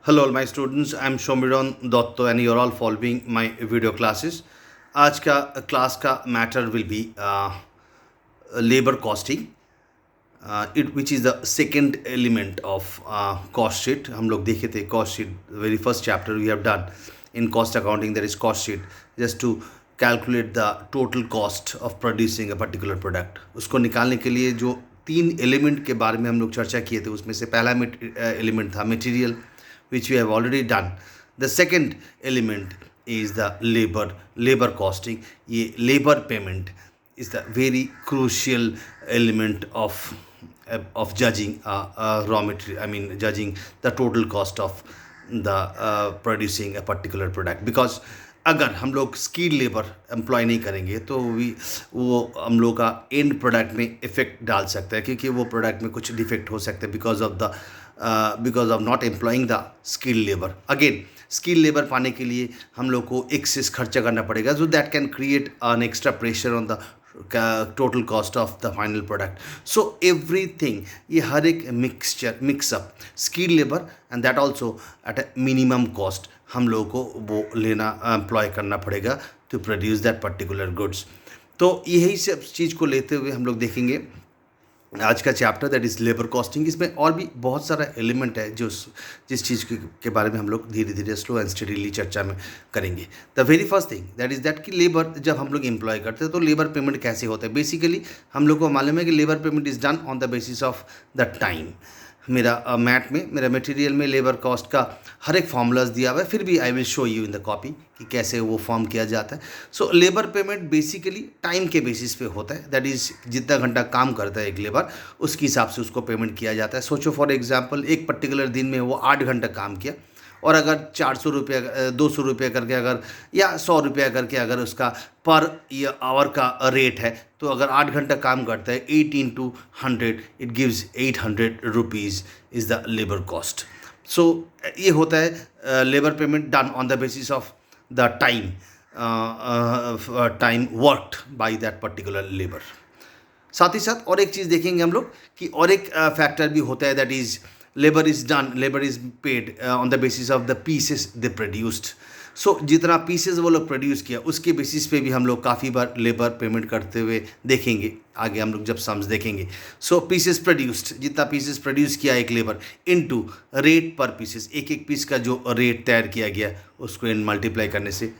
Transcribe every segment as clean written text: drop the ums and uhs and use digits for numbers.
Hello, all my students. I'm Shomiron Dotto, and you're all following my video classes. आज का class का matter will be labour costing, it which is the second element of cost sheet. हम लोग देखे थे cost sheet, very first chapter we have done in cost accounting, that is cost sheet, just to calculate the total cost of producing a particular product. उसको निकालने के लिए जो तीन एलिमेंट के बारे में हम लोग चर्चा किए थे, उसमें से पहला एलिमेंट था material, which we have already done. The second element is the labor costing. ये labor payment is the very crucial element of judging raw material. I mean, judging the total cost of the producing a particular product. Because अगर हम लोग skilled labour employ नहीं करेंगे तो वो हम लोग का एंड प्रोडक्ट में इफेक्ट डाल सकता है, क्योंकि वो प्रोडक्ट में कुछ डिफेक्ट हो सकता है because of not employing the skilled labour. Again, skilled labour पाने के लिए हम लोग को एक्सेस खर्चा करना पड़ेगा, so that can create an extra pressure on the total cost of the final product. So everything, ये हर एक mixup skilled labour and that also at a minimum cost हम लोगों को वो लेना एम्प्लॉय करना पड़ेगा to produce that particular goods. तो यही सब चीज़ को लेते हुए हम लोग देखेंगे आज का chapter, that is labour costing. इसमें और भी बहुत सारा एलिमेंट है जिस चीज़ के बारे में हम लोग धीरे धीरे स्लो एंड स्टडीली चर्चा में करेंगे. The very first thing that is that कि लेबर जब हम लोग एम्प्लॉय करते हैं तो लेबर पेमेंट कैसे होता है. बेसिकली हम लोग को मालूम है कि labour payment is done on the basis of the time. मेरा मैट में, मेरा मटेरियल में लेबर कॉस्ट का हर एक फॉर्मूलाज दिया हुआ है, फिर भी I will show you in the copy कि कैसे वो फॉर्म किया जाता है. So labour payment basically time के बेसिस पे होता है, दैट इज़ जितना घंटा काम करता है एक लेबर उसके हिसाब से उसको पेमेंट किया जाता है. सोचो फॉर एग्जांपल, एक पर्टिकुलर दिन में वो 8 घंटा काम किया और अगर 400 रुपया 200 रुपया करके अगर या 100 रुपया करके अगर उसका पर आवर का रेट है, तो अगर 8 घंटा काम करता है 8 into 100 it gives 800 rupees is the labour cost. So ये होता है labour payment done on the basis of the time worked by that particular labour. साथ ही साथ और एक चीज़ देखेंगे हम लोग कि और एक फैक्टर भी होता है, that is labour is paid on the basis of the pieces they produced. So जितना पीसेस वो लोग प्रोड्यूस किया उसके बेसिस पे भी हम लोग काफ़ी बार लेबर पेमेंट करते हुए देखेंगे आगे हम लोग जब सम्स देखेंगे. सो पीसेस प्रोड्यूस्ड, जितना पीसेस प्रोड्यूस किया एक लेबर इनटू रेट पर पीसेस, एक पीस का जो रेट तैयार किया गया उसको इन मल्टीप्लाई करने से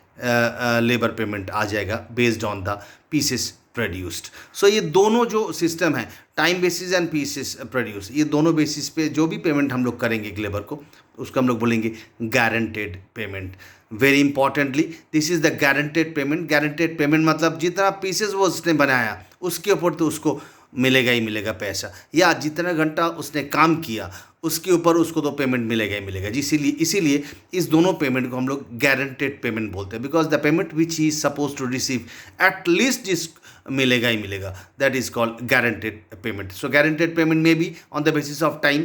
लेबर पेमेंट आ जाएगा based on the pieces produced. So ये दोनों जो सिस्टम है, time basis and pieces produce, ये दोनों बेसिस पे जो भी पेमेंट हम लोग करेंगे एक लेबर को उसको हम लोग बोलेंगे guaranteed payment. Very importantly, this is the guaranteed payment. Guaranteed payment मतलब जितना पीसेस वो उसने बनाया उसके ऊपर तो उसको मिलेगा ही मिलेगा पैसा, या जितना घंटा उसने काम किया उसके ऊपर उसको तो पेमेंट मिलेगा ही मिलेगा. इसीलिए इस दोनों पेमेंट को हम लोग गारंटेड पेमेंट बोलते हैं, because the payment which he is suppose to receive at least जिस मिलेगा ही मिलेगा, that is called guaranteed payment. So guaranteed payment में भी on the basis of time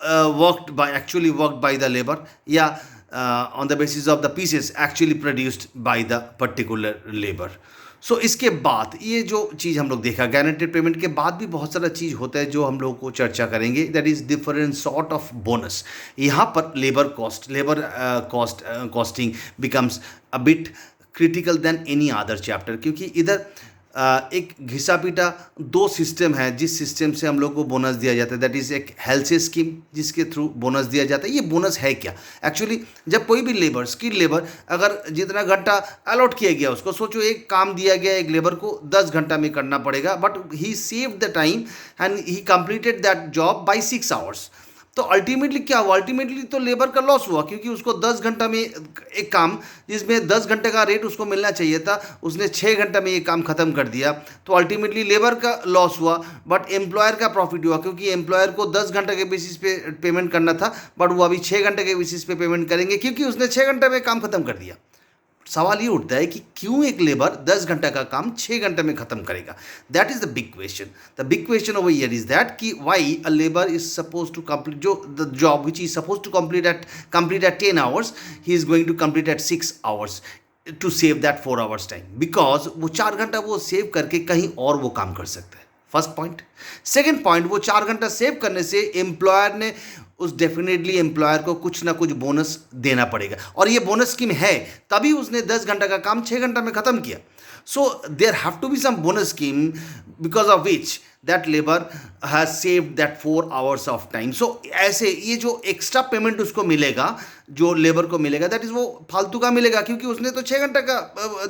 worked by the labour, या on the basis of the pieces actually produced by the particular labour. So इसके बाद ये जो चीज़ हम लोग देखा, गारंटेड पेमेंट के बाद भी बहुत सारा चीज़ होता है जो हम लोग को चर्चा करेंगे, that is different sort of bonus. यहाँ पर labour costing becomes a bit critical then any other chapter, क्योंकि इधर एक घिसा पीटा दो सिस्टम है जिस सिस्टम से हम लोग को बोनस दिया जाता है, दैट इज़ एक हेल्थ स्कीम जिसके थ्रू बोनस दिया जाता है. ये बोनस है क्या एक्चुअली? जब कोई भी लेबर, स्किल लेबर, अगर जितना घंटा अलॉट किया गया उसको, सोचो एक काम दिया गया एक लेबर को 10 घंटा में करना पड़ेगा, but he save the time and he completed that job by 6 hours. तो अल्टीमेटली क्या हुआ? अल्टीमेटली तो लेबर का लॉस हुआ, क्योंकि उसको 10 घंटा में एक काम जिसमें 10 घंटे का रेट उसको मिलना चाहिए था, उसने 6 घंटा में ये काम ख़त्म कर दिया. तो अल्टीमेटली लेबर का लॉस हुआ, बट एम्प्लॉयर का प्रॉफिट हुआ, क्योंकि एम्प्लॉयर को 10 घंटे के बेसिस पे पेमेंट करना था, बट वो अभी 6 घंटे के बेसिस पे पेमेंट करेंगे क्योंकि उसने 6 घंटे में काम ख़त्म कर दिया. सवाल ये उठता है कि क्यों एक लेबर 10 घंटा का काम 6 घंटे में खत्म करेगा? That is the big question. The big question over here is that कि why a labour is suppose to complete जो the job which is suppose to complete at 10 hours, he is going to complete at 6 hours to save that 4 hours time, because वो 4 घंटा वो save करके कहीं और वो काम कर सकता है. First point. सेकेंड पॉइंट, वो 4 घंटा सेव करने से एम्प्लॉयर ने उस डेफिनेटली एम्प्लॉयर को कुछ ना कुछ बोनस देना पड़ेगा, और ये बोनस स्कीम है तभी उसने 10 घंटा का काम 6 घंटा में ख़त्म किया. So there have to be some bonus scheme because of which that labor has saved that 4 hours of time. So ऐसे ये जो एक्स्ट्रा पेमेंट उसको मिलेगा, जो लेबर को मिलेगा, दैट इज़ वो फालतू का मिलेगा, क्योंकि उसने तो 6 घंटा का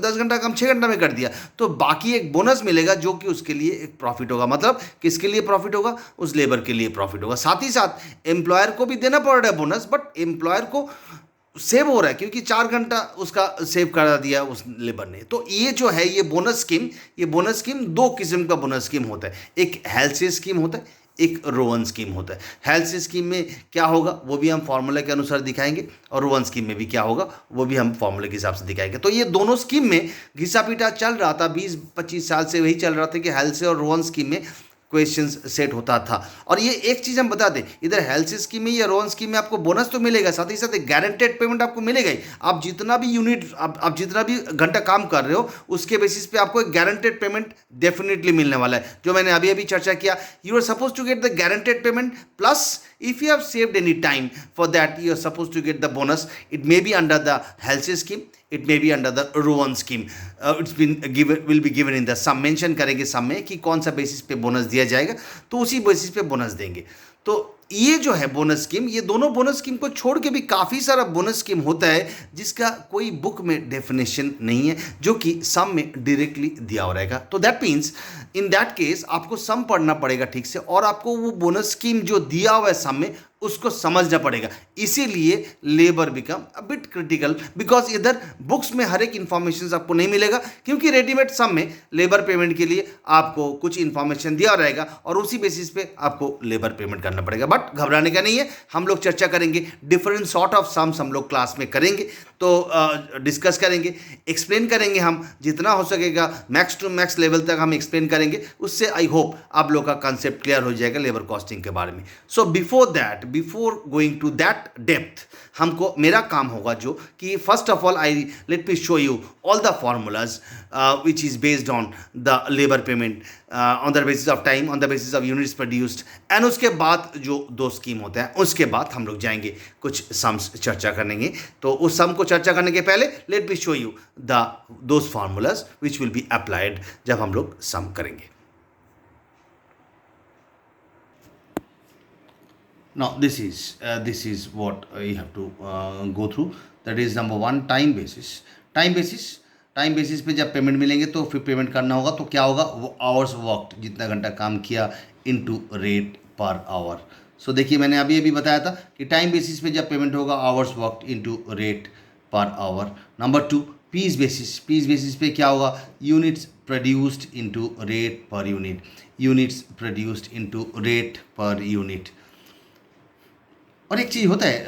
10 घंटा काम 6 घंटा में कर दिया. तो बाकी एक बोनस मिलेगा जो कि उसके लिए एक प्रॉफिट होगा. मतलब किसके लिए प्रॉफिट होगा? उस लेबर के लिए प्रॉफिट होगा. साथ ही साथ एम्प्लॉयर को भी देना पड़ रहा है बोनस, बट एम्प्लॉयर को सेव हो रहा है क्योंकि 4 घंटा उसका सेव करा दिया उस लेबर ने. तो ये जो है ये बोनस स्कीम 2 किस्म का बोनस स्कीम होता है. एक हेल्थ स्कीम होता है, एक रोवन स्कीम होता है. हेल्थ स्कीम में क्या होगा वो भी हम फॉर्मूला के अनुसार दिखाएंगे, और रोवन स्कीम में भी क्या होगा वो भी हम फॉर्मूले के हिसाब से दिखाएंगे. तो ये दोनों स्कीम में घिसा पीटा चल रहा था, 20-25 साल से वही चल रहा था कि हेल्थ से और रोवन स्कीम में क्वेश्चंस सेट होता था. और ये एक चीज़ हम बता दें, इधर हेल्थ स्कीम में या रोन स्कीम में आपको बोनस तो मिलेगा, साथ ही साथ एक गारंटेड पेमेंट आपको मिलेगा ही. आप जितना भी यूनिट आप जितना भी घंटा काम कर रहे हो उसके बेसिस पे आपको एक गारंटेड पेमेंट डेफिनेटली मिलने वाला है, जो मैंने अभी अभी चर्चा किया. You are suppose to get the guaranteed payment, plus if you have saved any time for that you are supposed to get the bonus. It may be under the health scheme, it may be under the rowan scheme. It's been given, will be given in the sum. Mention करेंगे सम में कि कौन सा basis पे bonus दिया जाएगा, तो उसी बेसिस पे बोनस देंगे. तो ये जो है बोनस स्कीम, ये दोनों बोनस स्कीम को छोड़ के भी काफ़ी सारा बोनस स्कीम होता है जिसका कोई बुक में डेफिनेशन नहीं है, जो कि सम में डायरेक्टली दिया हो रहेगा. तो that means in that case आपको सम पढ़ना पड़ेगा ठीक से, और आपको वो बोनस स्कीम जो दिया हुआ है सम में उसको समझना पड़ेगा. इसीलिए labour become a bit critical, because इधर बुक्स में हर एक इन्फॉर्मेशन आपको नहीं मिलेगा, क्योंकि रेडीमेड सम में लेबर पेमेंट के लिए आपको कुछ इन्फॉर्मेशन दिया रहेगा और उसी बेसिस पे आपको लेबर पेमेंट करना पड़ेगा. बट घबराने का नहीं है, हम लोग चर्चा करेंगे, डिफरेंट सॉर्ट ऑफ सम्स हम लोग क्लास में करेंगे, तो डिस्कस करेंगे, एक्सप्लेन करेंगे. हम जितना हो सकेगा मैक्स टू मैक्स लेवल तक हम एक्सप्लेन करेंगे. उससे आई होप आप लोग का कंसेप्ट क्लियर हो जाएगा लेबर कॉस्टिंग के बारे में. So before going to that depth, हमको मेरा काम होगा जो कि first of all I let me show you all the formulas which is based on the labour payment on the basis of time, on the basis of units produced, and उसके बाद जो 2 scheme होते हैं उसके बाद हम लोग जाएंगे कुछ सम्स चर्चा करेंगे. तो उस सम को चर्चा करने के पहले late me show you those formulas which will be applied जब हम लोग सम करेंगे. Now this is what you have to go through. That is number 1, time basis पे जब पेमेंट मिलेंगे तो फिर पेमेंट करना होगा. तो क्या होगा, वो आवर्स वर्कड, जितना घंटा काम किया इनटू रेट पर आवर. सो देखिए मैंने अभी बताया था कि टाइम बेसिस पे जब पेमेंट होगा hours worked into rate per hour. Number 2, piece basis पे क्या होगा, units produced into rate per unit. और एक चीज़ होता है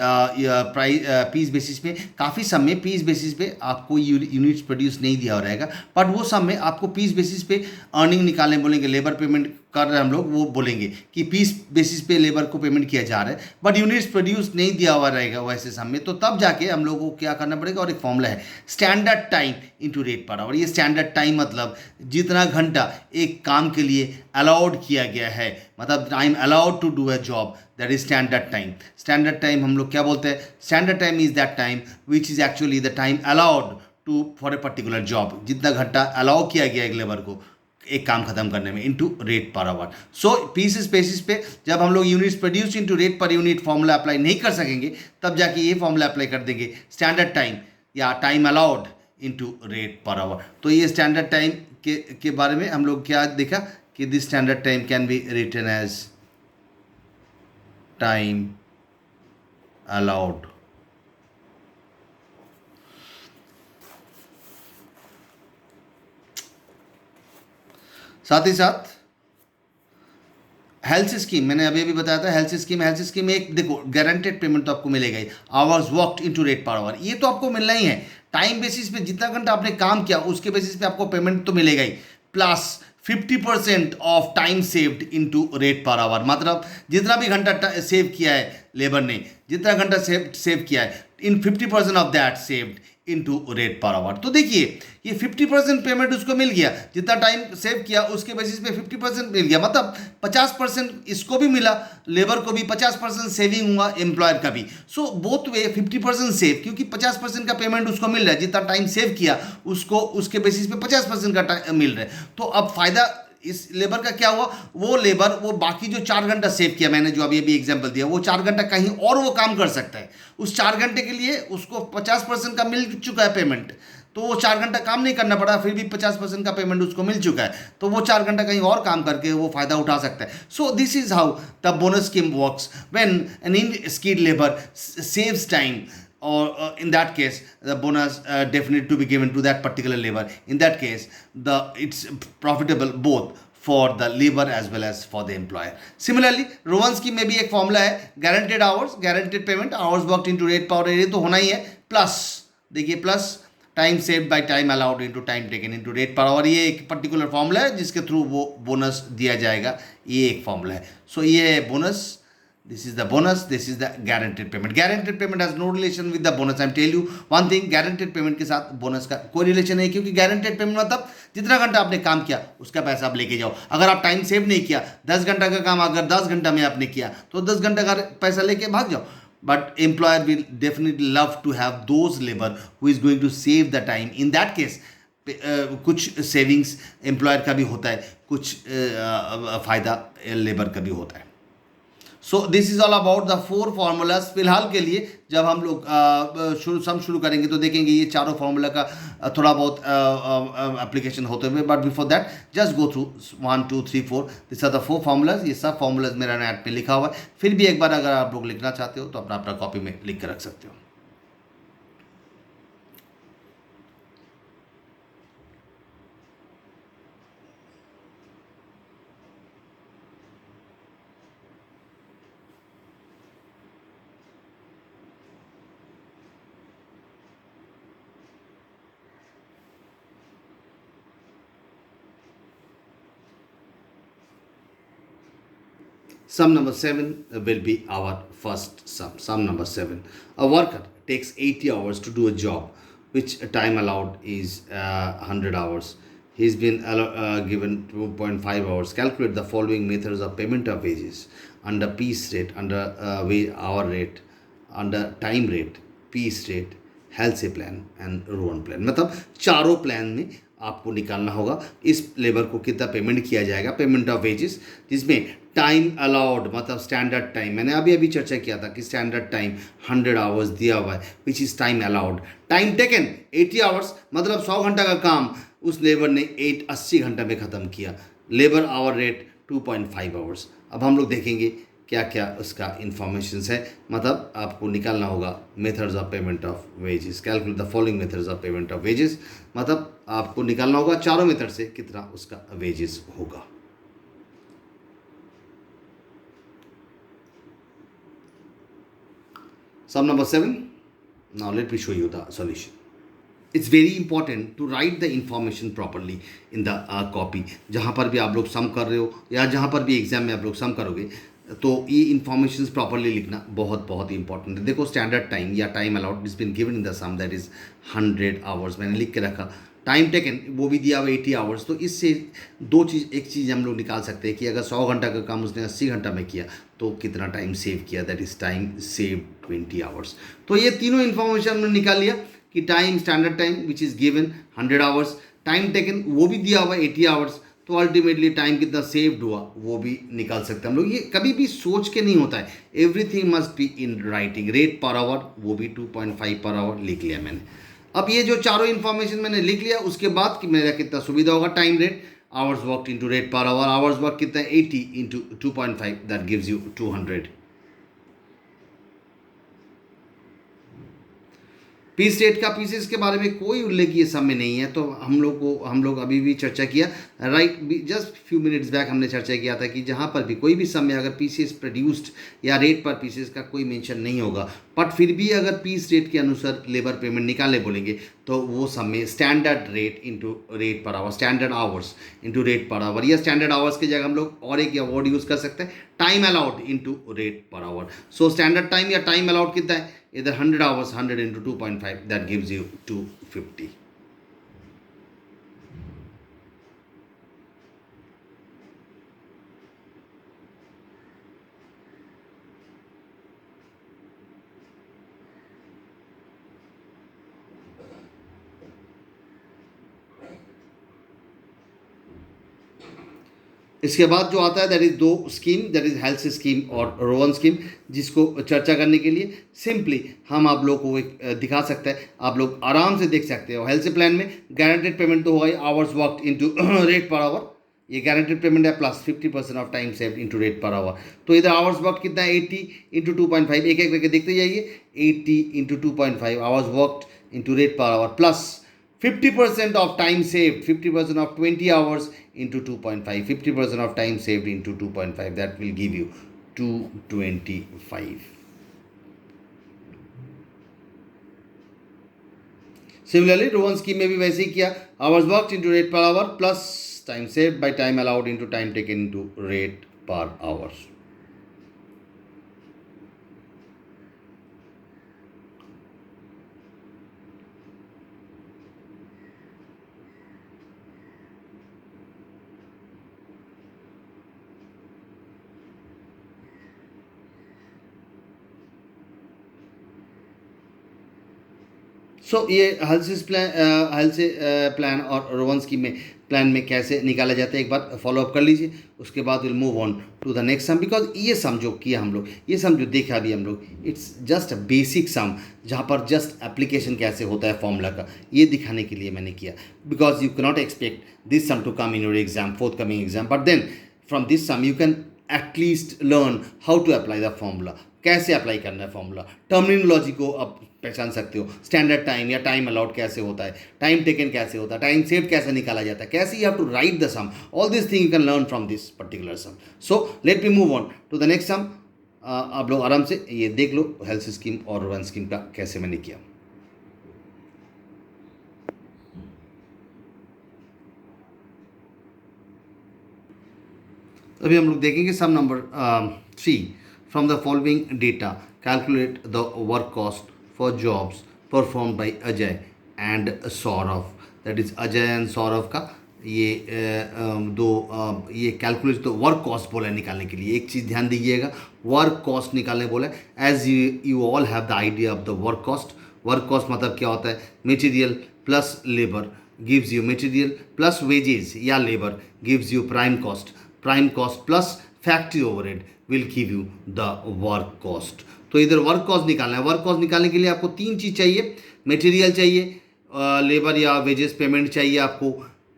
पीस बेसिस पे, काफ़ी सम में पीस बेसिस पे आपको यूनिट्स प्रोड्यूस नहीं दिया हो रहेगा, बट वो सम में आपको पीस बेसिस पे अर्निंग निकालने बोलेंगे. लेबर पेमेंट कर रहे हैं हम लोग, वो बोलेंगे कि पीस बेसिस पे लेबर को पेमेंट किया जा रहा है, बट यूनिट्स प्रोड्यूस नहीं दिया हुआ रहेगा वैसे सम में. तो तब जाके हम लोगों को क्या करना पड़ेगा, और एक फॉर्मूला है standard time into rate per hour. ये स्टैंडर्ड टाइम मतलब जितना घंटा एक काम के लिए अलाउड किया गया है, मतलब time allowed to do a job, that is standard time. Standard time हम लोग क्या बोलते हैं, standard time is that time which is actually the time allowed to for a particular job. जितना घंटा अलाउ किया गया एक लेबर को एक काम खत्म करने में, into rate per our. So piece basis पे जब हम लोग units produce into rate per unit formula apply नहीं कर सकेंगे, तब जाके ये फॉर्मूला अप्लाई कर देंगे स्टैंडर्ड टाइम या time allowed into rate per hour. तो ये स्टैंडर्ड टाइम के बारे में हम लोग क्या देखा कि this standard time can be written as time allowed. साथ ही साथ हेल्थ स्कीम मैंने अभी बताया था. हेल्थ स्कीम में एक देखो गारंटेड पेमेंट तो आपको मिलेगा ही, hours worked into rate per hour, ये तो आपको मिलना ही है. टाइम बेसिस पे जितना घंटा आपने काम किया उसके बेसिस पे आपको पेमेंट तो मिलेगा ही, plus 50% of time saved into rate per hour. मतलब जितना भी घंटा सेव किया है लेबर ने, जितना घंटा सेव किया है, इन 50% of that saved into rate per hour. तो देखिए ये 50% पेमेंट उसको मिल गया, जितना टाइम सेव किया उसके बेसिस पे 50% मिल गया, मतलब 50% इसको भी मिला, लेबर को भी 50% सेविंग हुआ, एम्प्लॉयर का भी। सो बोथ वे 50% सेव, क्योंकि 50% का पेमेंट उसको मिल रहा है, जितना टाइम सेव किया उसको उसके बेसिस पे 50% का मिल रहा है। तो अब फायदा इस लेबर का क्या हुआ, वो लेबर वो बाकी जो 4 घंटा सेव किया मैंने, जो अभी अभी एग्जांपल दिया, वो 4 घंटा कहीं और वो काम कर सकता है। उस 4 घंटे के लिए उसको 50% का मिल चुका है पेमेंट, तो वो 4 घंटा काम नहीं करना पड़ा, फिर भी 50% का पेमेंट उसको मिल चुका है, तो वो 4 घंटा कहीं और काम करके वो फायदा उठा सकता है। So this is how the bonus scheme works when an in skilled labour saves time, or in that case the bonus definitely to be given to that particular labor. In that case the it's profitable both for the labor as well as for the employer. Similarly Rovansky में भी एक formula है, guaranteed hours guaranteed payment, hours worked into rate per hour, तो होना ही है, plus देखिए plus time saved by time allowed into time taken into rate per hour, ये एक पर्टिकुलर फॉर्मूला है जिसके थ्रू वो बोनस दिया जाएगा, ये एक फॉर्मूला है। सो ये है bonus, this is the bonus, this is the guaranteed payment. Guaranteed payment has no relation with the bonus. I tell you one thing, guaranteed payment के साथ बोनस का कोई रिलेशन नहीं है, क्योंकि guaranteed payment मतलब जितना घंटा आपने काम किया उसका पैसा आप लेके जाओ। अगर आप टाइम सेव नहीं किया, 10 घंटा का काम अगर 10 घंटा में आपने किया तो 10 घंटा का पैसा लेके भाग जाओ। But employer will definitely love to have those labour who is going to save the time. In that case कुछ सेविंग्स एम्प्लॉयर का भी होता है, कुछ फ़ायदा लेबर का भी होता है। So this is all about the 4 formulas. फिलहाल के लिए जब हम लोग शुरू करेंगे तो देखेंगे ये चारों फार्मूला का थोड़ा बहुत एप्लीकेशन होते हुए, but before that just go through 1 2 3 4, this are the 4 formulas. ये सब फार्मूलाज मेरा नेट पे लिखा हुआ है, फिर भी एक बार अगर आप लोग लिखना चाहते हो तो अपना अपना कॉपी में लिख कर रख सकते हो। Sum number 7 will be our first sum. Sum number 7. A worker takes 80 hours to do a job, which time allowed is 100 hours. He's been given 2.5 hours. Calculate the following methods of payment of wages under piece rate, under hour rate, under time rate, piece rate, Halsey plan and Rowan plan. मतलब चारों plan में आपको निकालना होगा इस labour को कितना payment किया जाएगा, पेमेंट ऑफ वेजेस, जिसमें टाइम अलाउड मतलब स्टैंडर्ड टाइम, मैंने अभी अभी चर्चा किया था कि स्टैंडर्ड टाइम 100 आवर्स दिया हुआ है, which is time allowed. Time taken 80 hours, मतलब 100 घंटा का काम उस लेबर ने 80 घंटा में ख़त्म किया। Labour hour rate 2.5 hours. अब हम लोग देखेंगे क्या क्या उसका इन्फॉर्मेशन है, मतलब आपको निकालना होगा methods of payment of wages. Calculate the following methods of payment of wages, मतलब आपको निकालना होगा चारों मेथड से कितना उसका वेजेस होगा। Sum number 7. Now let me show you the solution. It's very important to write the information properly in the copy. जहाँ पर भी आप लोग सम कर रहे हो या जहाँ पर भी एग्जाम में आप लोग सम करोगे तो ये इन्फॉर्मेशन प्रॉपरली लिखना बहुत बहुत इंपॉर्टेंट है। देखो स्टैंडर्ड टाइम या time allowed is been given in the sum that is 100 hours, मैंने लिख के रखा। टाइम टेकन वो भी दिया हुआ 80 आवर्स। तो इससे एक चीज़ हम लोग निकाल सकते हैं कि अगर 100 घंटा का काम उसने 80 घंटा में किया तो कितना टाइम सेव किया, that is time save 20 hours. तो ये तीनों इन्फॉर्मेशन हमने निकाल लिया कि time standard time which is given 100 hours, time taken वो भी दिया हुआ 80 आवर्स, तो अल्टीमेटली टाइम कितना सेव्ड हुआ वो भी निकाल सकते हैं हम लोग। ये कभी भी सोच के नहीं होता है, everything must be in writing. Rate per our वो भी 2.5 पर आवर लिख लिया मैंने। अब ये जो चारों इन्फॉर्मेशन मैंने लिख लिया, उसके बाद कि मेरा कितना सुविधा होगा, time rate hours work into rate per hour, hours work कितना 80 into 2.5, that gives you 200। Piece rate का पीसेस के बारे में कोई उल्लेख ये सब में नहीं है, तो हम लोग अभी भी चर्चा किया, right, just few minutes back हमने चर्चा किया था कि जहाँ पर भी कोई भी सम में अगर पीसेस प्रोड्यूस्ड या रेट पर पीसेस का कोई मेंशन नहीं होगा, बट फिर भी अगर पीस रेट के अनुसार लेबर पेमेंट निकाले बोलेंगे तो वो सम में standard rate into rate per our, standard hours into rate per our, या स्टैंडर्ड आवर्स की जगह हम लोग और एक वर्ड यूज़ कर सकते हैं, time allowed into rate per our. So standard time या टाइम अलाउड कितना है इधर 100 hours, 100 into 2.5, that gives you 250. इसके बाद जो आता है दैट इज़ दो scheme, that is health scheme और रोवन स्कीम, जिसको चर्चा करने के लिए सिंपली हम आप लोग को एक दिखा सकते हैं, आप लोग आराम से देख सकते हो। हेल्थ प्लान में गारंटेड पेमेंट तो होगा ही, hours worked into rate per hour, ये गारंटेड पेमेंट है, plus 50% of time save into rate per hour. तो इधर आवर्स वर्कड कितना है 80 इंटू 2.5, एक एक करके देखते जाइए, 80 into 2.5 hours worked into rate per our, plus 50% of time saved, 50% of 20 hours into 2.5, 50% of time saved into 2.5, that will give you 225. Similarly, Rowan scheme में भी वैसे ही किया, hours worked into rate per hour plus time saved by time allowed into time taken into rate per hour. सो ये health plan और Rowan scheme में plan में कैसे निकाला जाता है एक बार फॉलो अप कर लीजिए, उसके बाद will move on to the next sum, because ये सम जो किया हम लोग, ये सम जो देखा अभी हम लोग, it's just a basic sum, जहाँ पर जस्ट एप्लीकेशन कैसे होता है फॉर्मूला का, ये दिखाने के लिए मैंने किया, because you cannot expect this sum to come in your exam, forthcoming exam, but then from this sum you can at least learn how to apply the formula, कैसे अप्लाई करना है फॉर्मूला, टर्मिनोलॉजी को आप पहचान सकते हो, standard time या time allowed कैसे होता है, टाइम टेकन कैसे होता है, टाइम सेव कैसे निकाला जाता है, कैसे you have to write the sum, all this thing you can learn from this particular sum. So let me move on to the next sum. आप लोग आराम से ये देख लो हेल्थ स्कीम और वन स्कीम का कैसे मैंने किया। अभी हम लोग देखेंगे sum number 3, from the following data calculate the work cost for jobs performed by Ajay and Saurav, that is Ajay and Saurav का ये दो ये कैलकुलेट तो वर्क कॉस्ट बोला है निकालने के लिए। एक चीज़ ध्यान दीजिएगा, वर्क कॉस्ट निकालने बोला है, as you all have the idea of the work cost. Work cost मतलब क्या होता है, material plus labour gives you material plus wages या labour gives you prime cost, prime cost plus factory overhead will give you the work cost. तो इधर work cost निकालना है। Work cost निकालने के लिए आपको तीन चीज़ चाहिए, मटेरियल चाहिए, लेबर या वेजेस पेमेंट चाहिए आपको,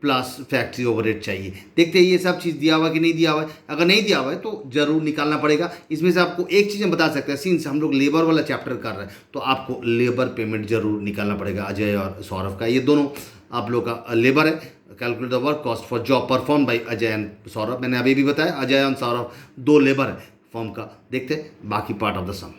प्लस फैक्ट्री ओवरहेड चाहिए। देखते हैं ये सब चीज़ दिया हुआ कि नहीं दिया हुआ है। अगर नहीं दिया हुआ है तो ज़रूर निकालना पड़ेगा। इसमें से आपको एक चीज़ हम बता सकते हैं, सिंस हम लोग लेबर वाला चैप्टर कर रहे हैं तो आपको लेबर पेमेंट ज़रूर निकालना पड़ेगा अजय और सौरभ का। ये दोनों आप लोग का लेबर है। Calculate the work cost for job perform by Ajay and Saurabh. मैंने अभी भी बताया अजय और सौरभ दो लेबर है फॉर्म का। देखते हैं बाकी पार्ट ऑफ द सम।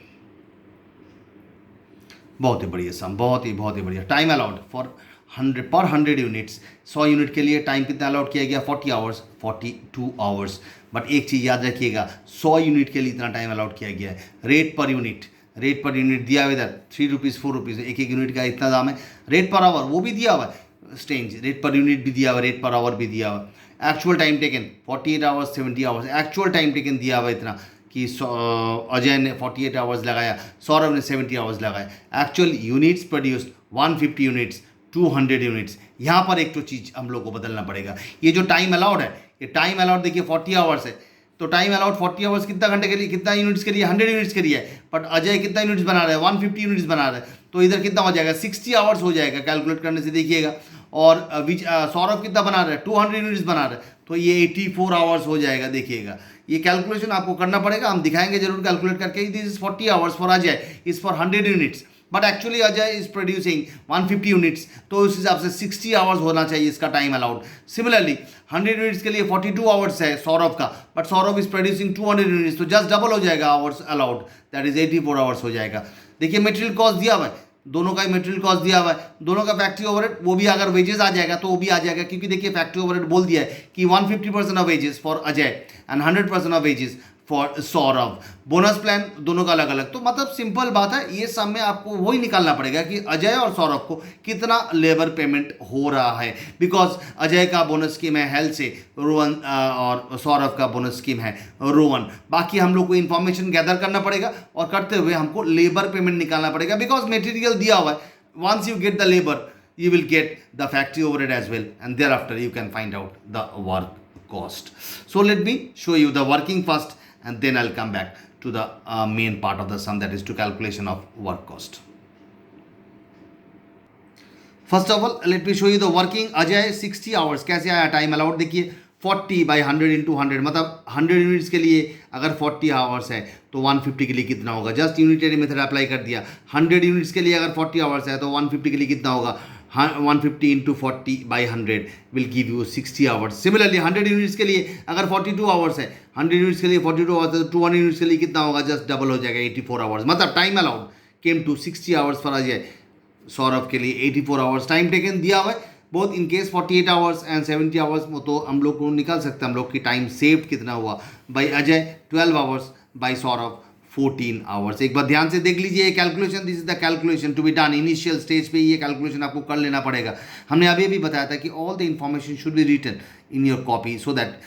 बहुत ही बढ़िया सम, बहुत ही बढ़िया। टाइम अलाउड फॉर 100 पर 100 यूनिट्स, 100 यूनिट के लिए टाइम कितना अलाउड किया गया, 40 आवर्स, 42 आवर्स। बट एक चीज़ याद रखिएगा, 100 यूनिट के लिए इतना टाइम अलाउड किया गया है। रेट पर यूनिट दिया हुआ इधर 3 रुपीज़ 4 रुपीज़, एक एक यूनिट का इतना दाम है। रेट पर आवर वो भी दिया हुआ है, स्टेंज रेट पर यूनिट भी दिया हुआ है, रेट पर आवर भी दिया हुआ है। Actual time taken 48 hours 70 hours, actual time taken दिया हुआ इतना कि अजय ने 48 आवर्स लगाया, सौरभ ने 70 आवर्स लगाया। Actual units produced 150 units, 200 units. यहाँ पर एक तो चीज़ हम लोग को बदलना पड़ेगा। ये जो टाइम अलाउड है, ये टाइम अलाउड देखिए 40 आवर्स है, तो टाइम अलाउड 40 आवर्स कितना घंटे के लिए, कितना यूनिट्स के लिए, 100 यूनिट्स के लिए है। बट अजय कितना यूनिट्स बना रहा है, 150 यूनिट्स बना रहा है, तो इधर कितना हो जाएगा, 60 आवर्स हो जाएगा कैलकुलेट करने से देखिएगा। और सौरभ कितना बना रहा है, 200 यूनिट्स बना रहा है, तो ये 84 आवर्स हो जाएगा। देखिएगा ये कैलकुलेशन आपको करना पड़ेगा, हम दिखाएंगे जरूर कैलकुलेट करके। This is 40 hours for Ajay is for 100 units, but actually Ajay is producing 150 units, तो उस हिसाब से 60 आवर्स होना चाहिए इसका टाइम अलाउड। सिमिलरली 100 यूनिट्स के लिए 42 आवर्स है सौरभ का, but Saurabh is producing 200 units, तो जस्ट डबल हो जाएगा hours allowed, that is 84 hours हो जाएगा। देखिए मटेरियल कॉस्ट दिया हुआ है, दोनों का ही मटेरियल कॉस्ट दिया हुआ है, दोनों का फैक्ट्री ओवरहेड वो भी अगर वेजेस आ जाएगा तो वो भी आ जाएगा, क्योंकि देखिए फैक्ट्री ओवरहेड बोल दिया है कि 150% of wages for Ajay and 100% of wages for Saurabh. Bonus plan दोनों का अलग अलग। तो मतलब सिंपल बात है, ये सब में आपको वही निकालना पड़ेगा कि अजय और सौरभ को कितना लेबर पेमेंट हो रहा है, बिकॉज अजय का बोनस स्कीम है हेल्थ से रोहन, और सौरभ का बोनस स्कीम है रोहन। बाकी हम लोग को इन्फॉर्मेशन गैदर करना पड़ेगा और करते हुए हमको लेबर पेमेंट निकालना पड़ेगा, बिकॉज मटेरियल दिया हुआ है। Once you get the labour, you will get the factory overhead as well, and thereafter you can find out the work cost. So let me show you the working first, and then I'll come back to the main part of the sum, that is to calculation of work cost. First of all let me show you the working Ajay 60 hours. कैसे आया time allowed, देखिए 40/100 into 100, मतलब 100 units के लिए अगर 40 hours है तो 150 के लिए कितना होगा। जस्ट यूनिटरी मेथड अप्लाई कर दिया। 100 यूनिट्स के लिए अगर 40 आवर्स है तो 150 के लिए कितना होगा, 150 into 40/100 will give you 60 hours. Similarly 100 units के लिए अगर 42 आवर्स है, 100 यूनिट्स के लिए 42 आवर्स है तो 200 यूनिट्स के लिए कितना होगा, जस्ट डबल हो जाएगा 84 आवर्स। मतलब time allowed came to 60 hours for Ajay. Saurabh के लिए 84 आवर्स टाइम टेकन दिया हुआ है। Both in case 48 hours and 70 hours, तो हम लोग को निकाल सकते हैं हम लोग की टाइम सेव्ड कितना हुआ। By Ajay 12 hours, by Saurabh 14 hours. एक बार ध्यान से देख लीजिए ये calculation, this is the calculation to be done. Initial stage पे ये कैलकुलेशन आपको कर लेना पड़ेगा। हमने अभी भी बताया था कि all the information should be written in your copy, so that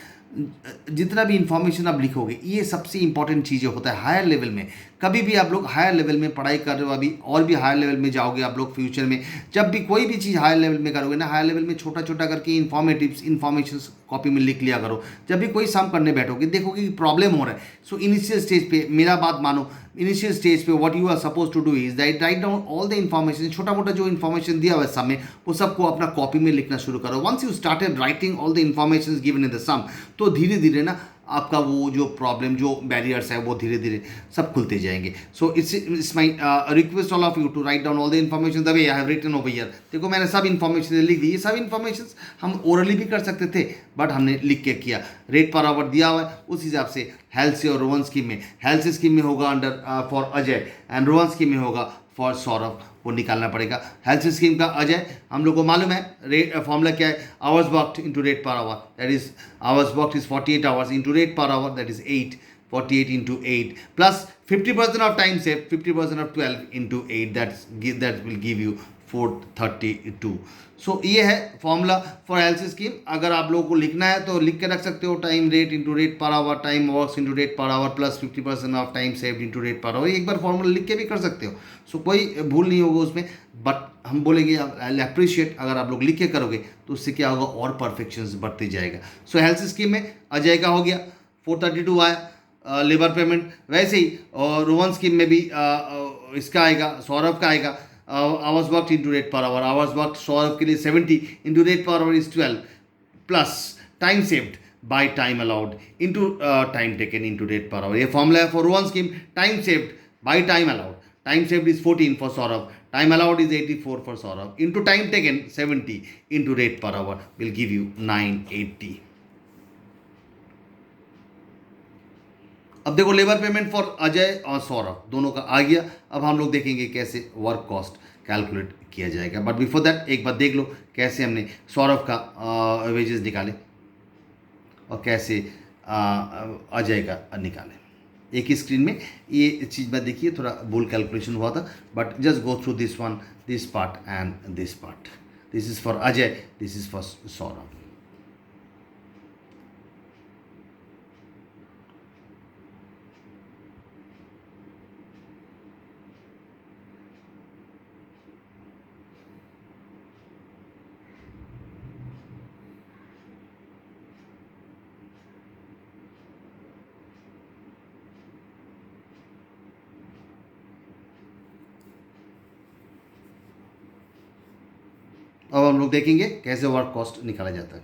जितना भी इंफॉर्मेशन आप लिखोगे, ये सबसे इंपॉर्टेंट चीज़ें होता है हायर लेवल में। कभी भी आप लोग हायर लेवल में पढ़ाई कर रहे हो, अभी और भी हायर लेवल में जाओगे आप लोग फ्यूचर में, जब भी कोई भी चीज़ हायर लेवल में करोगे ना, हायर लेवल में छोटा छोटा करके इन्फॉर्मेशन कॉपी में लिख लिया करो। जब भी कोई सम करने बैठोगे देखोगे कि प्रॉब्लम हो रहा है, सो इनिशियल स्टेज पे मेरा बात मानो, इनिशियल स्टेज पे what you are suppose to do is that write down all the information. छोटा मोटा जो इन्फॉर्मेशन दिया हुआ है सम में, वो सबको अपना कॉपी में लिखना शुरू करो। Once you started writing all the information given in the sum, तो धीरे धीरे ना आपका वो जो प्रॉब्लम, जो बैरियर्स है, वो धीरे धीरे सब खुलते जाएंगे। So it's my request all of you to write down all the information the way I have written over here. देखो मैंने सब इन्फॉर्मेशन लिख दी। ये सब इन्फॉर्मेशन हम ओरली भी कर सकते थे, बट हमने लिख के किया। रेट पर आवर दिया हुआ है, उस हिसाब से हेल्थ से और रोहन स्कीम में, हेल्थ स्कीम में होगा under for Ajay and Rohan scheme में होगा फॉर सौरभ, वो निकालना पड़ेगा। हेल्थ स्कीम का अजय हम लोग को मालूम है, रेट फॉर्मूला क्या है, hours worked into rate per our, that is ours worked is 48 hours into rate per our, that is 8, 48 into 8 plus 50% of time save, 50% of 12 into 8, that will give you 432। सो ये है formula for health scheme. अगर आप लोगों को लिखना है तो लिख के रख सकते हो, time rate into rate per our, time works into rate per our plus 50% of time saved into rate per our. एक बार फॉर्मूला लिख के भी कर सकते हो, सो कोई भूल नहीं होगा उसमें। बट हम बोलेंगे आई अप्रिशिएट, अगर आप लोग लिख के करोगे तो उससे क्या होगा, और परफेक्शन बढ़ते जाएगा। सो हेल्थ स्कीम में अजय का हो गया 432 आया लेबर पेमेंट। वैसे ही और रोहन स्कीम में भी इसका आएगा, सौरभ का आएगा hours worked into rate per hour, hours worked Saurabh के लिए 70 into rate per hour is 12 plus time saved by time allowed into time taken into rate per hour। ये फॉर्मूला है for Rohan scheme, time saved by time allowed, time saved is 14 for Saurabh, time allowed is 84 for Saurabh, into time taken 70 into rate per hour will give you 980। अब देखो labour payment for Ajay और सौरभ दोनों का आ गया। अब हम लोग देखेंगे कैसे वर्क कॉस्ट कैलकुलेट किया जाएगा। बट बिफोर दैट एक बार देख लो कैसे हमने सौरभ का वेजेस निकाले और कैसे अजय का निकाले। एक ही स्क्रीन में ये चीज़ मैं देखिए, थोड़ा भूल कैलकुलेशन हुआ था, but just go through this one, this part and this part. This is for Ajay, this is for Saurabh. अब हम लोग देखेंगे कैसे वर्क कॉस्ट निकाला जाता है।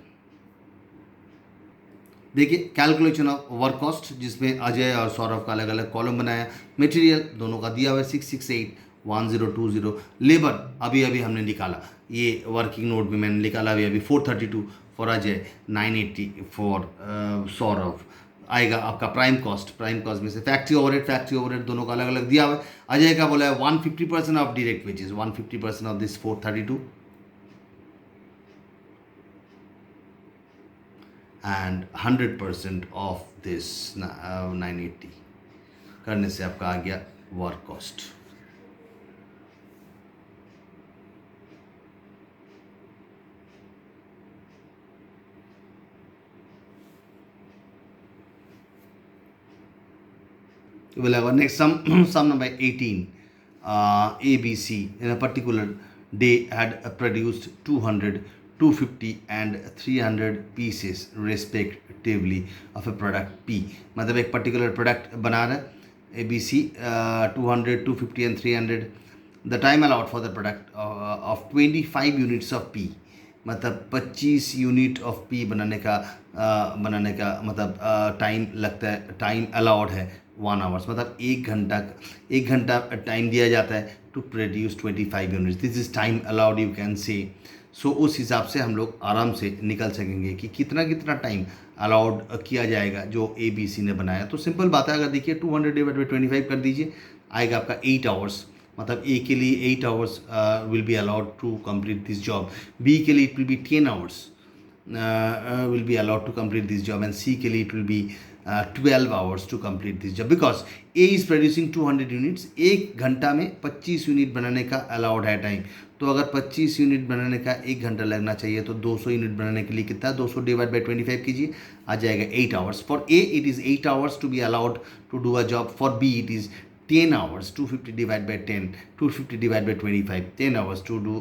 देखिए कैलकुलेशन ऑफ वर्क कॉस्ट, जिसमें अजय और सौरभ का अलग अलग कॉलम बनाया। मटेरियल दोनों का दिया हुआ है 6681020। लेबर अभी अभी हमने निकाला, ये वर्किंग नोट में मैंने निकाला अभी अभी 432 फॉर अजय, 980 फॉर सौरभ। आएगा आपका प्राइम कॉस्ट में से फैक्ट्री ओवरहेड दोनों का अलग अलग दिया हुआ है। अजय का बोला है 150% of direct wages, 150% of this 432 and 100% of this 980 करने से आपका आ गया work cost. We'll have our next sum number 18. ABC in a particular day had produced 200, 250 and 300 pieces respectively of a product P. मतलब एक particular product बना रहा है ABC 200, 250 and 300. The time allowed for the product of 25 units of P. मतलब 25 unit of P बनाने का मतलब time लगता है, टाइम अलाउड है 1 आवर्स, मतलब एक घंटा टाइम दिया जाता है to produce 25 units. This is time allowed you can say. So उस हिसाब से हम लोग आराम से निकल सकेंगे कि कितना टाइम अलाउड किया जाएगा जो ए बी सी ने बनाया। तो सिंपल बात है, अगर देखिए 200 डिवाइड बाई 25 कर दीजिए, आएगा आपका 8 आवर्स। मतलब ए के लिए 8 hours will be allowed to complete this job, B के लिए it will be 10 hours will be allowed to complete this job, and C के लिए it will be 12 hours to complete this job, because A is producing 200 units. एक घंटा में 25 unit बनाने का allowed है टाइम। तो अगर 25 यूनिट बनाने का 1 घंटा लगना चाहिए तो 200 यूनिट बनाने के लिए कितना, 200 डिवाइड बाई 25 कीजिए, आ जाएगा 8 hours. For A it is 8 hours to be allowed to do a job. For B it is 10 hours, 250 divided by 10, 250 divided by 25, 10 hours to do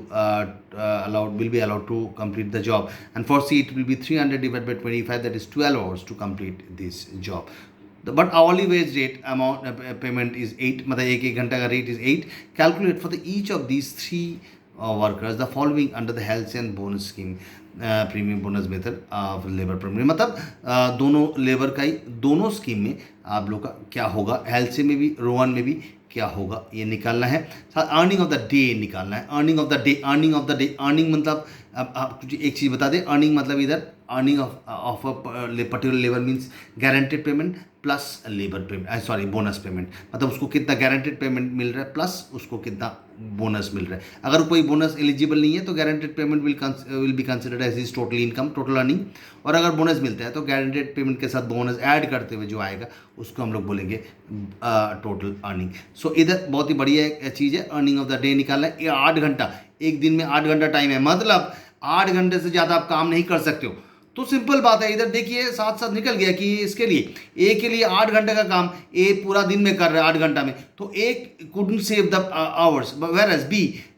will be allowed to complete the job. And for C it will be 300 divided by 25, that is 12 hours to complete this job. But hourly wage rate amount payment is 8, मतलब एक घंटा का rate is 8. Calculate for the each of these 3 workers the following under the health and bonus scheme, premium bonus method of labour premium. मतलब दोनों labour का ही दोनों scheme में आप लोग का क्या होगा, हेल्थ से में भी, रोवन में भी क्या होगा, ये निकालना है। साथ अर्निंग ऑफ द डे निकालना है। Earning of the day, earning मतलब अब आप एक चीज़ बता दें, अर्निंग मतलब इधर earning of particular labour means guaranteed payment plus labour payment, sorry bonus payment. मतलब उसको कितना गारंटेड पेमेंट मिल रहा है प्लस उसको कितना बोनस मिल रहा है। अगर कोई बोनस एलिजिबल नहीं है तो guaranteed payment will be considered as is total income, total earning. और अगर बोनस मिलता है तो गारंटेड पेमेंट के साथ बोनस ऐड करते हुए जो आएगा उसको हम लोग बोलेंगे टोटल अर्निंग। सो इधर बहुत ही बढ़िया चीज़ है, अर्निंग ऑफ द डे निकालना है। 8 घंटा, एक दिन में 8 घंटा टाइम है, मतलब 8 घंटे से ज़्यादा आप काम नहीं कर सकते हो। तो सिंपल बात है, इधर देखिए साथ साथ निकल गया कि इसके लिए ए के लिए 8 घंटे का काम ए पूरा दिन में कर रहा है 8 घंटा में, तो A couldn't save the hours. Whereas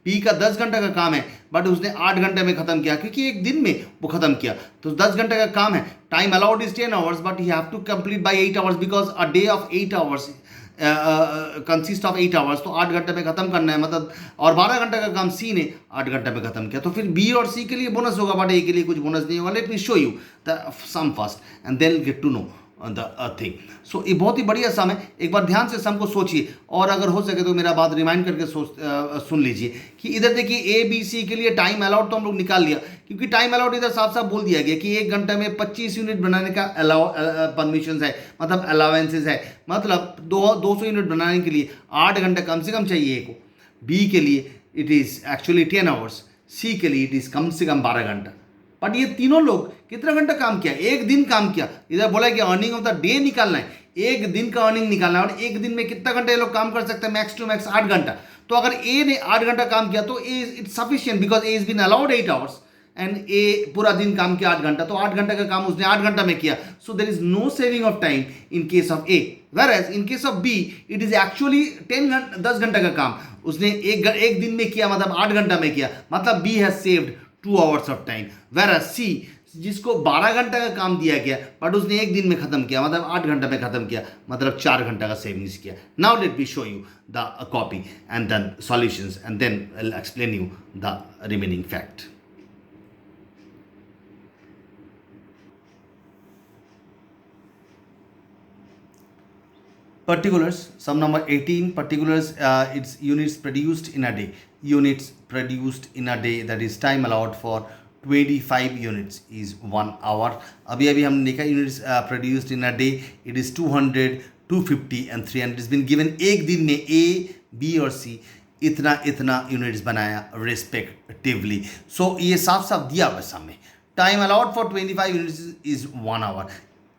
B का 10 घंटे का काम है बट उसने 8 घंटे में खत्म किया क्योंकि एक दिन में वो खत्म किया। तो 10 घंटे का काम है, time allowed is 10 hours but you have to complete by 8 hours because a day of 8 hours consist of 8 hours. तो 8 घंटे में खत्म करना है मतलब, और 12 घंटे का काम सी ने 8 घंटे में खत्म किया। तो फिर बी और सी के लिए बोनस होगा बट ए के लिए कुछ बोनस नहीं होगा। Let me show you the sum first and then get to know the thing. So ये बहुत ही बढ़िया सम है, एक बार ध्यान से सम को सोचिए और अगर हो सके तो मेरा बात रिमाइंड करके सुन लीजिए कि इधर देखिए ए बी सी के लिए टाइम अलाउड तो हम लोग निकाल लिया क्योंकि टाइम अलाउड इधर साफ साफ बोल दिया गया कि 1 घंटे में 25 यूनिट बनाने का परमिशन है, मतलब अलाउंसेस है। मतलब 200 यूनिट बनाने के लिए 8 घंटे कम से कम चाहिए ए को। बी के लिए इट इज़ एक्चुअली 10 आवर्स, सी के लिए इट इज़ कम से कम 12 घंटा। बट ये तीनों लोग कितना घंटा काम किया, एक दिन काम किया। इधर बोला कि अर्निंग ऑफ द डे निकालना है, एक दिन का अर्निंग निकालना है और एक दिन में कितना घंटा ये लोग काम कर सकते हैं, मैक्स टू मैक्स 8 घंटा। तो अगर ए ने 8 घंटा काम किया तो A it's sufficient because A is been allowed 8 hours and A पूरा दिन काम किया 8 घंटा, तो 8 घंटे का काम उसने 8 घंटा में किया। So there is no saving of time in case of A. whereas in case of B it is actually 10 घंटे का काम उसने एक दिन में किया, मतलब 8 घंटा में किया, मतलब B has saved 2 hours of time। whereas C जिसको 12 घंटे का काम दिया गया बट उसने एक दिन में खत्म किया, मतलब 8 घंटे में खत्म किया, मतलब 4 घंटे का सेविंग्स किया। Now let me show you the copy and then solutions and then I will explain you the remaining fact. Particulars, sum number 18, particulars, it's units produced in a day. Units produced in a day, that is time allowed for 25 units is 1 hour. अभी हमने देखा units produced in a day, it is 200, 250 and 300. It's been given एक दिन में A, B और C इतना units बनाया respectively. So ये साफ साफ दिया हुआ सामने time allowed for 25 units is 1 hour.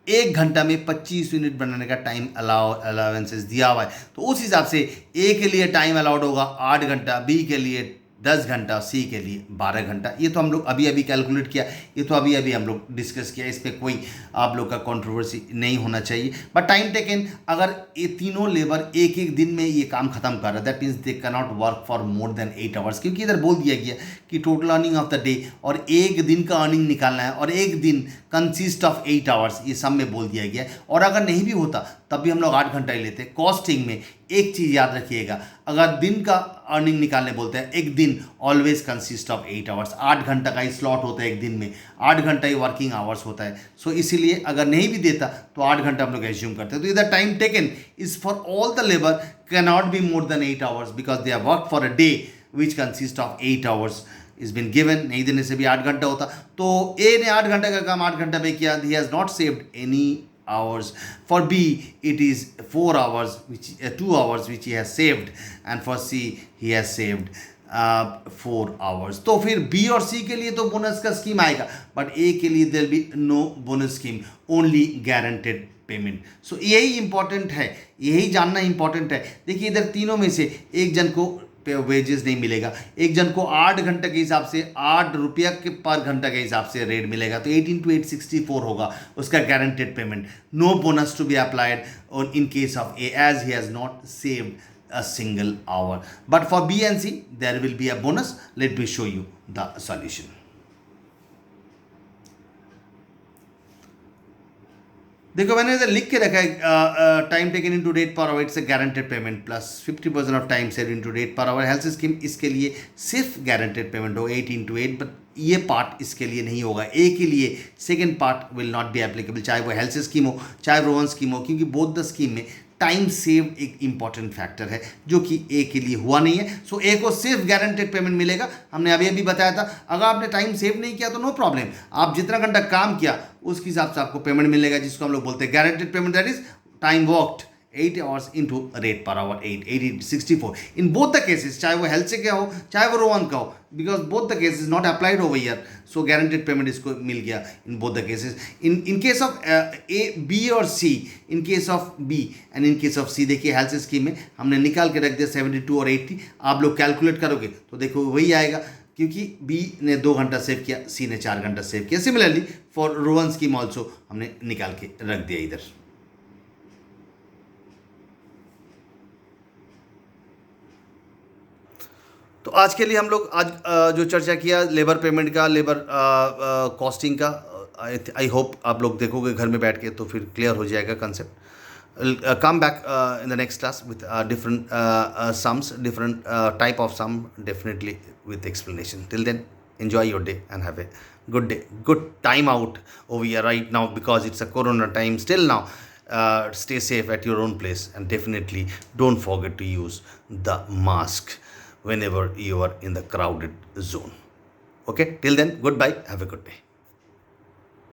1 घंटा में 25 यूनिट बनाने का टाइम अलाउंसेस दिया हुआ है, तो उस हिसाब से ए के लिए टाइम अलाउड होगा 8 घंटा, बी के लिए 10 घंटा, सी के लिए 12 घंटा। ये तो हम लोग अभी अभी कैलकुलेट किया, ये तो अभी अभी हम लोग डिस्कस किया, इस पर कोई आप लोग का कंट्रोवर्सी नहीं होना चाहिए। बट टाइम टेकन, अगर ये तीनों लेबर एक एक दिन में ये काम खत्म कर रहा है, that means they can not work for more than 8 hours, क्योंकि इधर बोल दिया गया कि total earning of the day और एक दिन का अर्निंग निकालना है, और एक दिन कंसिस्ट ऑफ 8 आवर्स, ये सब में बोल दिया गया है। और अगर नहीं भी होता तब भी हम लोग 8 घंटा ही लेते। कॉस्टिंग में एक चीज़ याद रखिएगा, अगर दिन का अर्निंग निकालने बोलते हैं, एक दिन ऑलवेज कंसिस्ट ऑफ 8 आवर्स। 8 घंटा का ही स्लॉट होता है एक दिन में, 8 घंटा ही वर्किंग आवर्स होता है। सो इसीलिए अगर नहीं भी देता तो 8 घंटा हम लोग एज्यूम करते हैं। तो इधर time taken is for all the labour can not be more than 8 hours because they are work for a day which consist of 8 hours is been given. नहीं देने से भी 8 घंटा होता। तो ए ने 8 घंटे का काम 8 घंटा में किया, he has not saved any hours. For B it is 4 hours, which 2 hours which he has saved, and for C he has saved 4 hours. तो फिर B और C के लिए तो बोनस का स्कीम आएगा, बट A के लिए there will be no bonus scheme, only guaranteed payment. So यही इंपॉर्टेंट है, यही जानना इंपॉर्टेंट है। देखिए इधर तीनों में से एक जन को वेजेस नहीं मिलेगा, एक जन को 8 घंटे के हिसाब से 8 रुपया के पर घंटा के हिसाब से रेट मिलेगा, तो 18 to 8 64 होगा उसका guaranteed payment. No bonus to be applied on in case of A as he has not saved a single hour, but for B and C there will be a bonus. Let me show you the solution. देखो मैंने इधर लिख के रखा है, time taken into rate per our it's a guaranteed payment plus 50% of time save into rate per our. Health scheme इसके लिए सिर्फ गारंटेड पेमेंट होगा 8 into 8, बट ये पार्ट इसके लिए नहीं होगा। ए के लिए second part will not be applicable, चाहे वो हेल्थ स्कीम हो चाहे रोहन स्कीम हो, क्योंकि बोथ द स्कीम में टाइम सेव एक इंपॉर्टेंट फैक्टर है जो कि ए के लिए हुआ नहीं है। सो ए को सिर्फ गारंटेड पेमेंट मिलेगा। हमने अभी अभी बताया था, अगर आपने टाइम सेव नहीं किया तो नो प्रॉब्लम, आप जितना घंटा काम किया उसके हिसाब से आपको पेमेंट मिलेगा, जिसको हम लोग बोलते हैं guaranteed payment, that is time worked 8 hours into rate per hour 8 64 in both the cases, चाहे वो हेल्थ से क्या हो चाहे वो रोहन का हो, because both the cases not applied over here, so guaranteed payment इसको मिल गया in both the cases. In case of A B और C, in case of B and in case of C, देखिए Halsey scheme में हमने निकाल के रख दिया 72 और 80। आप लोग कैलकुलेट करोगे तो देखो वही आएगा, क्योंकि बी ने 2 घंटा सेव किया, सी ने 4 घंटा सेव किया। Similarly for Rohan scheme also हमने निकाल के रख दिया इधर। तो आज के लिए हम लोग आज जो चर्चा किया लेबर पेमेंट का, लेबर कॉस्टिंग का, आई होप आप लोग देखोगे घर में बैठ के तो फिर क्लियर हो जाएगा concept. Come back in the next class with different sums, different type of sum, definitely with explanation. Till then, enjoy your day and have a good day, good time out over here right now, because it's a corona time still now. Stay safe at your own place, and definitely don't forget to use the mask whenever you are in the crowded zone. Okay, till then, goodbye, have a good day.